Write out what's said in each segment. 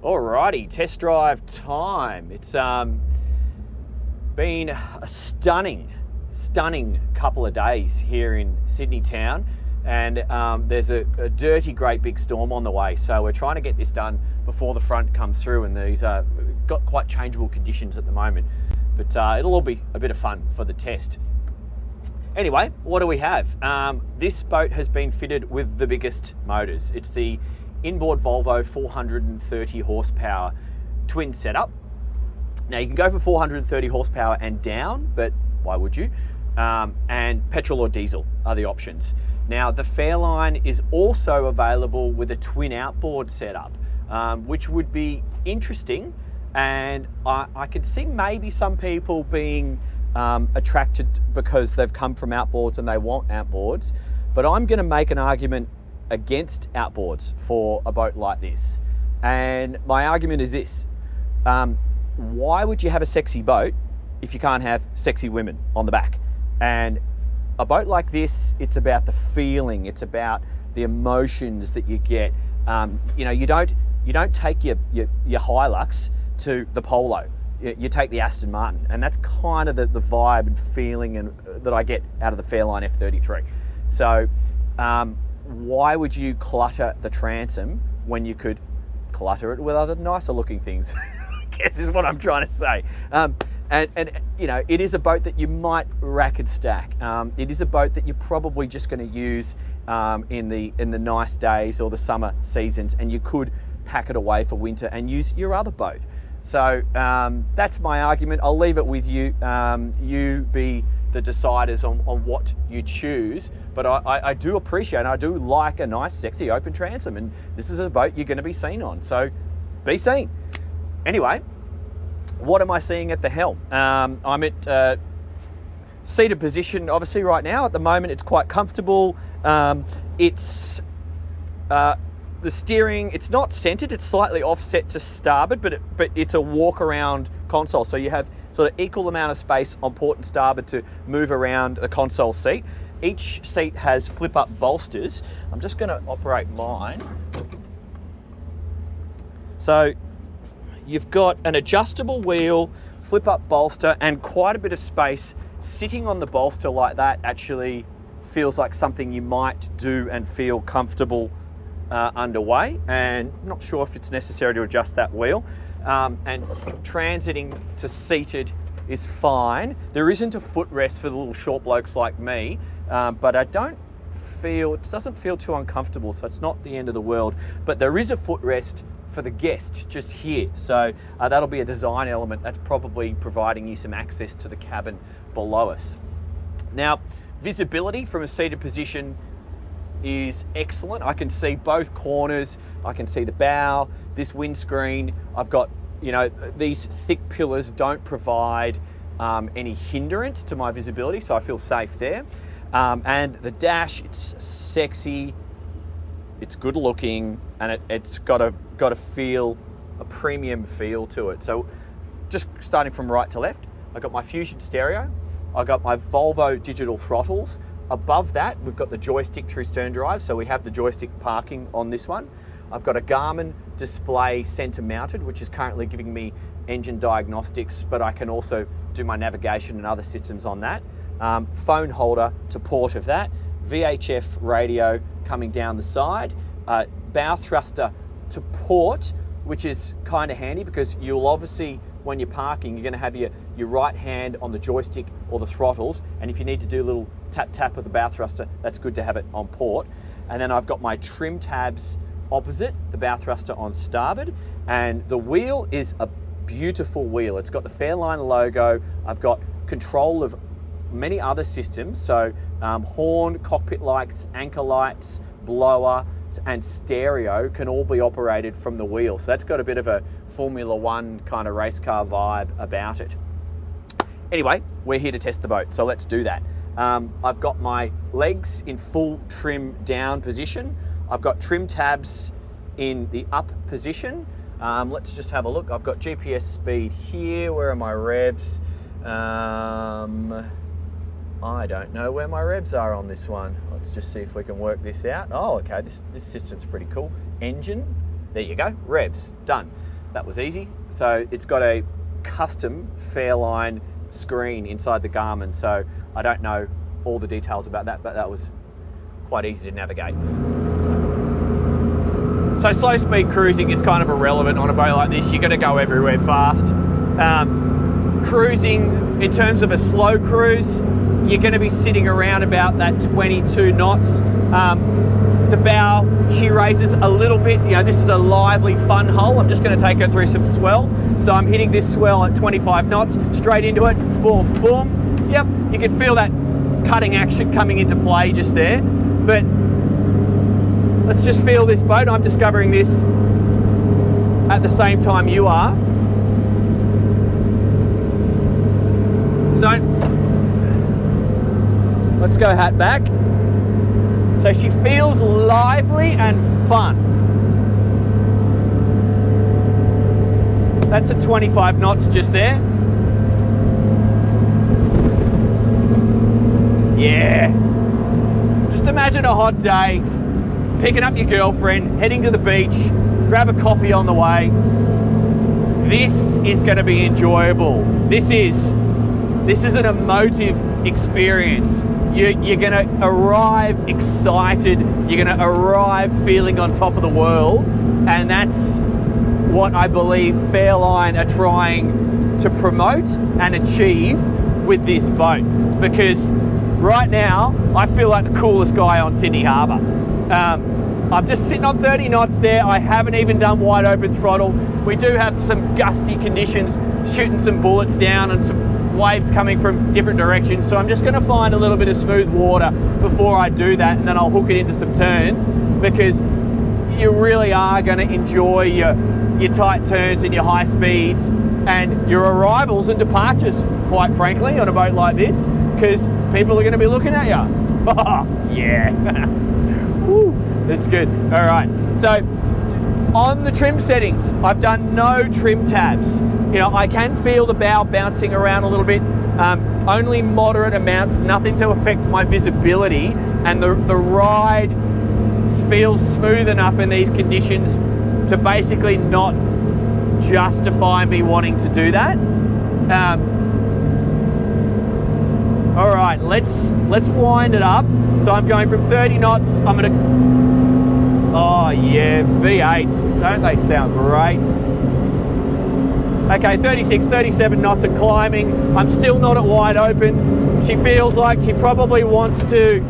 Alrighty, test drive time. It's been a stunning couple of days here in Sydney town, and there's a dirty great big storm on the way, so we're trying to get this done before the front comes through, and these got quite changeable conditions at the moment, but it'll all be a bit of fun for the test. Anyway, what do we have? This boat has been fitted with the biggest motors. It's the inboard Volvo 430 horsepower twin setup. Now you can go for 430 horsepower and down, but why would you? And petrol or diesel are the options. Now the Fairline is also available with a twin outboard setup, which would be interesting, and I could see maybe some people being attracted because they've come from outboards and they want outboards, but I'm going to make an argument against outboards for a boat like this. And my argument is this: why would you have a sexy boat if you can't have sexy women on the back? And a boat like this, it's about the feeling, it's about the emotions that you get. You know, you don't take your Hilux to the Polo. You take the Aston Martin, and that's kind of the vibe and feeling and that I get out of the Fairline F33. So why would you clutter the transom when you could clutter it with other nicer looking things? I guess is what I'm trying to say. And you know, it is a boat that you might rack and stack. It is a boat that you're probably just going to use in the nice days or the summer seasons, and you could pack it away for winter and use your other boat. So that's my argument. I'll leave it with you. You be the deciders on what you choose. But I do appreciate, and I do like a nice, sexy open transom, and this is a boat you're going to be seen on. So be seen. Anyway, what am I seeing at the helm? I'm at seated position, obviously, right now. At the moment, it's quite comfortable. It's the steering, it's not centered, it's slightly offset to starboard, but it's a walk around console. So you have sort of equal amount of space on port and starboard to move around a console seat. Each seat has flip up bolsters. I'm just gonna operate mine. So you've got an adjustable wheel, flip up bolster, and quite a bit of space. Sitting on the bolster like that actually feels like something you might do and feel comfortable underway, and not sure if it's necessary to adjust that wheel. And transiting to seated is fine. There isn't a footrest for the little short blokes like me, but it doesn't feel too uncomfortable, so it's not the end of the world. But there is a footrest for the guest just here, so that'll be a design element that's probably providing you some access to the cabin below us. Now, visibility from a seated position is excellent. I can see both corners, I can see the bow, this windscreen. I've got, you know, these thick pillars don't provide any hindrance to my visibility, so I feel safe there. And the dash, it's sexy, it's good looking, and it's got a feel, a premium feel to it. So just starting from right to left, I've got my Fusion stereo, I've got my Volvo digital throttles. Above that, we've got the joystick through stern drive, so we have the joystick parking on this one. I've got a Garmin display center mounted, which is currently giving me engine diagnostics, but I can also do my navigation and other systems on that. Phone holder to port of that, VHF radio coming down the side, bow thruster to port, which is kind of handy because you'll obviously, when you're parking, you're going to have your right hand on the joystick or the throttles, and if you need to do a little tap of the bow thruster, that's good to have it on port. And then I've got my trim tabs opposite the bow thruster on starboard, and the wheel is a beautiful wheel. It's got the Fairline logo. I've got control of many other systems, so horn, cockpit lights, anchor lights, blower, and stereo can all be operated from the wheel. So that's got a bit of a Formula One kind of race car vibe about it. Anyway, we're here to test the boat, so let's do that. I've got my legs in full trim down position. I've got trim tabs in the up position. Let's just have a look. I've got GPS speed here. Where are my revs? I don't know where my revs are on this one. Let's just see if we can work this out. Oh, okay, this system's pretty cool. Engine, there you go, revs, done. that was easy. So it's got a custom Fairline screen inside the Garmin, so I don't know all the details about that, but that was quite easy to navigate. So slow speed cruising is kind of irrelevant on a boat like this. You're going to go everywhere fast. Cruising, in terms of a slow cruise, you're going to be sitting around about that 22 knots. The bow, she raises a little bit. You know, this is a lively, fun hull. I'm just going to take her through some swell. So I'm hitting this swell at 25 knots, straight into it, boom, boom. Yep, you can feel that cutting action coming into play just there. But let's just feel this boat. I'm discovering this at the same time you are. So let's go hat back. So she feels lively and fun. That's at 25 knots just there. Yeah. Just imagine a hot day, picking up your girlfriend, heading to the beach, grab a coffee on the way. This is going to be enjoyable. This is an emotive experience. You're going to arrive excited. You're going to arrive feeling on top of the world, and that's what I believe Fairline are trying to promote and achieve with this boat. Because right now, I feel like the coolest guy on Sydney Harbour. I'm just sitting on 30 knots there. I haven't even done wide open throttle. We do have some gusty conditions, shooting some bullets down and some waves coming from different directions. So I'm just going to find a little bit of smooth water before I do that, and then I'll hook it into some turns, because you really are going to enjoy your tight turns and your high speeds and your arrivals and departures, quite frankly, on a boat like this, because people are going to be looking at you. Oh, yeah. Woo, that's good. All right. So on the trim settings, I've done no trim tabs. You know, I can feel the bow bouncing around a little bit, only moderate amounts, nothing to affect my visibility, and the ride feels smooth enough in these conditions to basically not justify me wanting to do that. All right, let's wind it up. So I'm going from 30 knots. I'm gonna, oh yeah, V8s, don't they sound great? Okay, 36, 37 knots and climbing. I'm still not at wide open. She feels like she probably wants to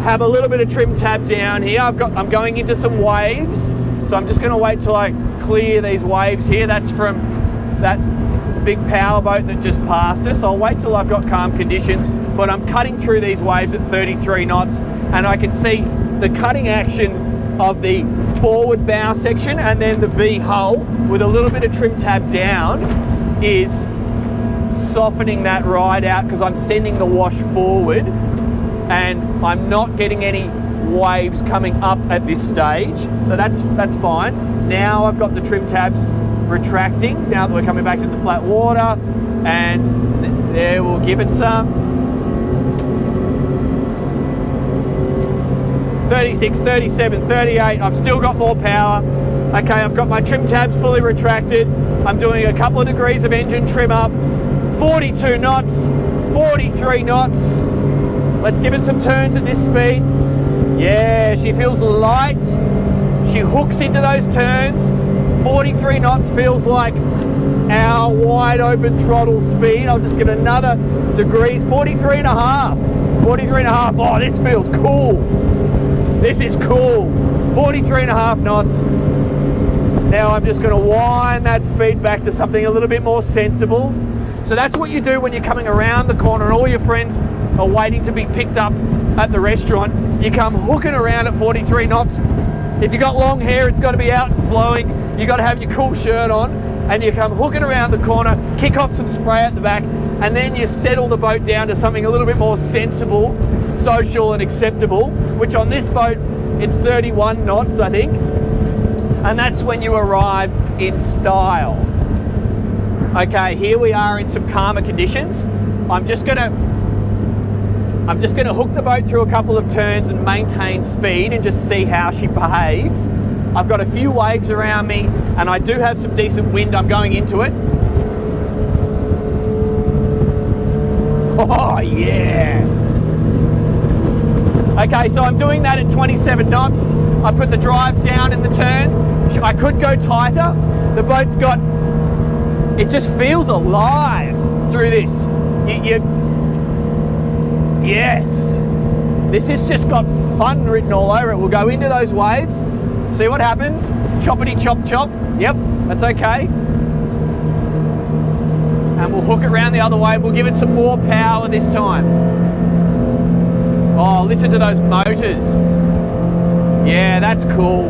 have a little bit of trim tab down here. I'm going into some waves, so I'm just going to wait till I clear these waves here. That's from that big power boat that just passed us. I'll wait till I've got calm conditions, but I'm cutting through these waves at 33 knots, and I can see the cutting action of the forward bow section, and then the V hull with a little bit of trim tab down is softening that ride out, because I'm sending the wash forward and I'm not getting any waves coming up at this stage, so that's fine. Now I've got the trim tabs retracting now that we're coming back into flat water, and there, we'll give it some. 36, 37, 38, I've still got more power. Okay, I've got my trim tabs fully retracted. I'm doing a couple of degrees of engine trim up. 42 knots, 43 knots. Let's give it some turns at this speed. Yeah, she feels light. She hooks into those turns. 43 knots feels like our wide open throttle speed. I'll just give it another degrees, 43 and a half. 43 and a half, oh, this feels cool. This is cool. 43 and a half knots. Now I'm just going to wind that speed back to something a little bit more sensible. So that's what you do when you're coming around the corner and all your friends are waiting to be picked up at the restaurant. You come hooking around at 43 knots. If you've got long hair, it's got to be out and flowing. You've got to have your cool shirt on, and you come hooking around the corner, kick off some spray at the back, and then you settle the boat down to something a little bit more sensible, social and acceptable, which on this boat, it's 31 knots, I think. And that's when you arrive in style. Okay, here we are in some calmer conditions. I'm just gonna hook the boat through a couple of turns and maintain speed and just see how she behaves. I've got a few waves around me, and I do have some decent wind. I'm going into it. Oh yeah. Okay, so I'm doing that at 27 knots. I put the drives down in the turn. I could go tighter. The boat's got, it just feels alive through this. Yes. This has just got fun written all over it. We'll go into those waves, see what happens. Choppity chop chop. Yep, that's okay. And we'll hook it around the other way. We'll give it some more power this time. Oh, listen to those motors. Yeah, that's cool.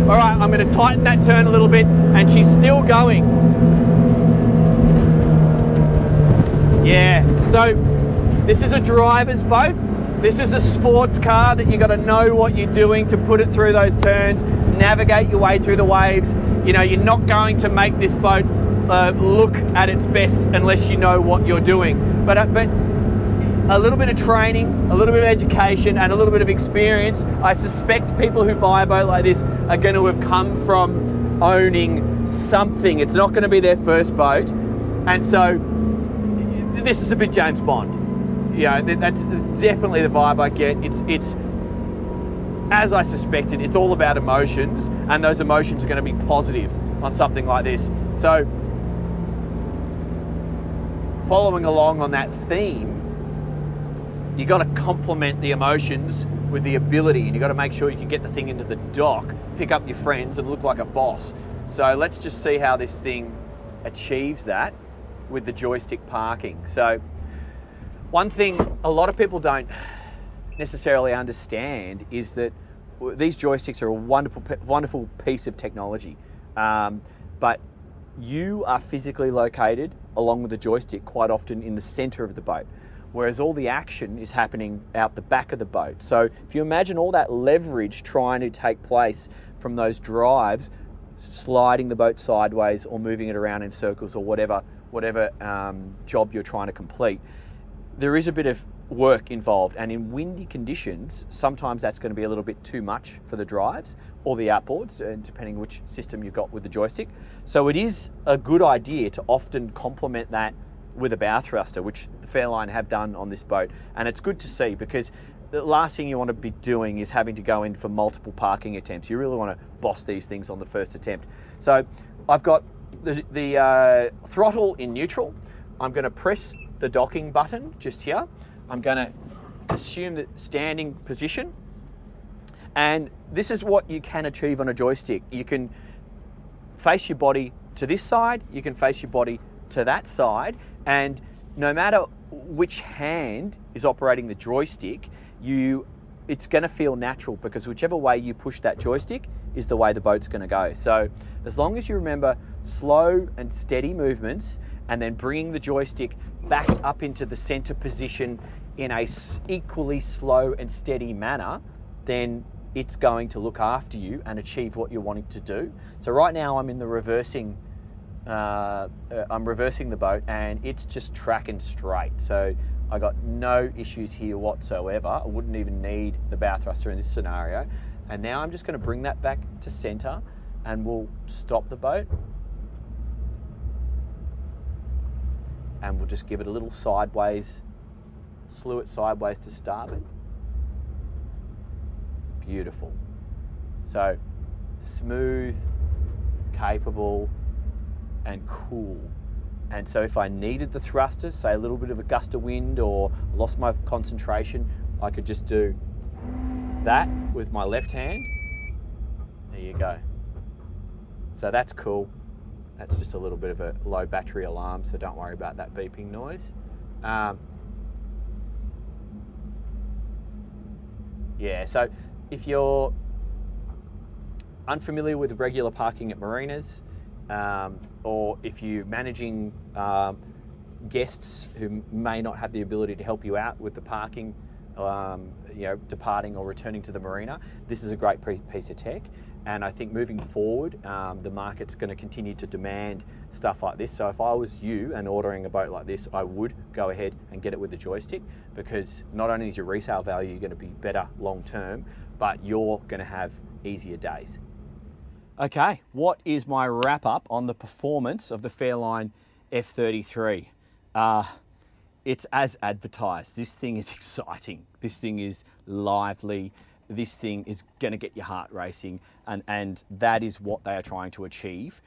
All right, I'm going to tighten that turn a little bit, and she's still going. Yeah, so this is a driver's boat. This is a sports car that you got to know what you're doing to put it through those turns, navigate your way through the waves. You know, you're not going to make this boat look at its best unless you know what you're doing. But a little bit of training, a little bit of education, and a little bit of experience. I suspect people who buy a boat like this are going to have come from owning something. It's not going to be their first boat. And so this is a bit James Bond. You know, that's definitely the vibe I get. It's as I suspected, it's all about emotions, and those emotions are going to be positive on something like this. So following along on that theme, you got to complement the emotions with the ability, and you got to make sure you can get the thing into the dock, pick up your friends, and look like a boss. So let's just see how this thing achieves that with the joystick parking. So one thing a lot of people don't necessarily understand is that these joysticks are a wonderful piece of technology, but you are physically located along with the joystick quite often in the center of the boat, whereas all the action is happening out the back of the boat. So if you imagine all that leverage trying to take place from those drives, sliding the boat sideways or moving it around in circles or whatever job you're trying to complete, there is a bit of work involved, and in windy conditions sometimes that's going to be a little bit too much for the drives or the outboards, depending which system you've got with the joystick. So it is a good idea to often complement that with a bow thruster, which the Fairline have done on this boat, and it's good to see, because the last thing you want to be doing is having to go in for multiple parking attempts. You really want to boss these things on the first attempt. So I've got the throttle in neutral. I'm going to press the docking button just here. I'm going to assume the standing position, and this is what you can achieve on a joystick. You can face your body to this side, you can face your body to that side, and no matter which hand is operating the joystick, it's going to feel natural, because whichever way you push that joystick is the way the boat's going to go. So as long as you remember slow and steady movements, and then bringing the joystick back up into the center position in a equally slow and steady manner, then it's going to look after you and achieve what you're wanting to do. So right now I'm in the reversing, I'm reversing the boat, and it's just tracking straight. So I got no issues here whatsoever. I wouldn't even need the bow thruster in this scenario. And now I'm just going to bring that back to center, and we'll stop the boat. And we'll just give it a little sideways, slew it sideways to starboard. Beautiful. So smooth, capable, and cool. And so if I needed the thrusters, say a little bit of a gust of wind or lost my concentration, I could just do that with my left hand. There you go. So that's cool. That's just a little bit of a low battery alarm, so don't worry about that beeping noise. Yeah, so if you're unfamiliar with regular parking at marinas, or if you're managing guests who may not have the ability to help you out with the parking, departing or returning to the marina, this is a great piece of tech. And I think moving forward, the market's going to continue to demand stuff like this. So if I was you and ordering a boat like this, I would go ahead and get it with the joystick, because not only is your resale value going to be better long term, but you're going to have easier days. Okay, what is my wrap up on the performance of the Fairline F33? It's as advertised. This thing is exciting. This thing is lively. This thing is going to get your heart racing, and that is what they are trying to achieve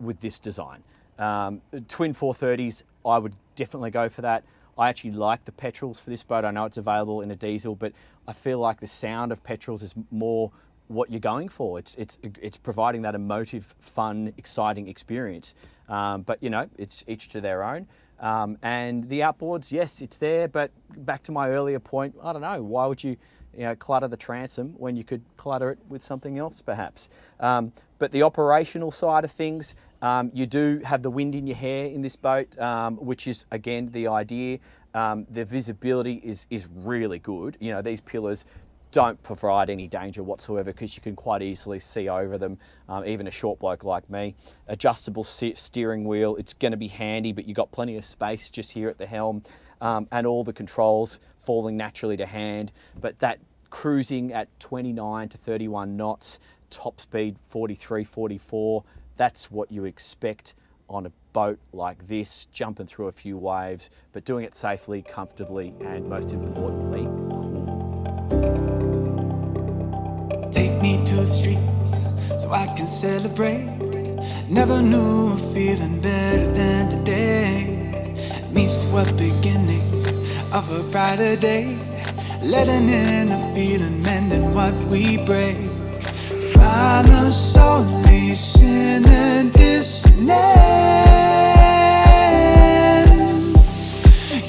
with this design. Twin 430s, I would definitely go for that. I actually like the petrols for this boat. I know it's available in a diesel, but I feel like the sound of petrols is more what you're going for. It's providing that emotive, fun, exciting experience. But you know, it's each to their own. And the outboards, yes, it's there, but back to my earlier point, I don't know, why would you clutter the transom when you could clutter it with something else perhaps? But the operational side of things, you do have the wind in your hair in this boat, which is again the idea. The visibility is really good. You know, these pillars don't provide any danger whatsoever because you can quite easily see over them, even a short bloke like me. Adjustable steering wheel, it's going to be handy, but you've got plenty of space just here at the helm, and all the controls falling naturally to hand. But that cruising at 29 to 31 knots, top speed 43, 44, that's what you expect on a boat like this, jumping through a few waves, but doing it safely, comfortably, and most importantly, cool. Take me to the streets so I can celebrate. Never knew a feeling better than today. Means to a beginning of a brighter day. Letting in a feeling, mending what we break. Find the solace in a dissonance.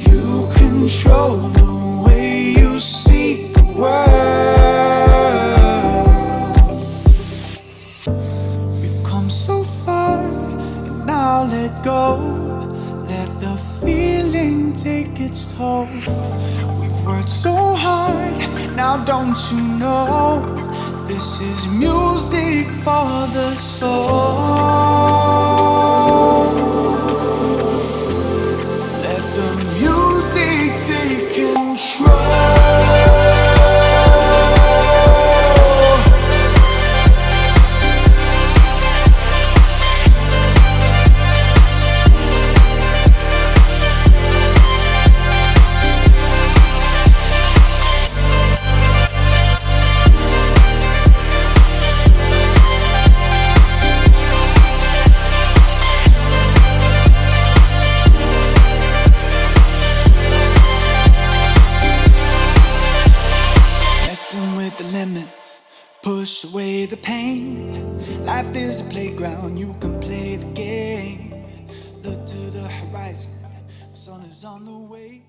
You control the way you see the world. So far, and now let go. Let the feeling take its toll. We've worked so hard, now don't you know? This is music for the soul. Let the music take control. Push away the pain. Life is a playground, you can play the game. Look to the horizon, the sun is on the way.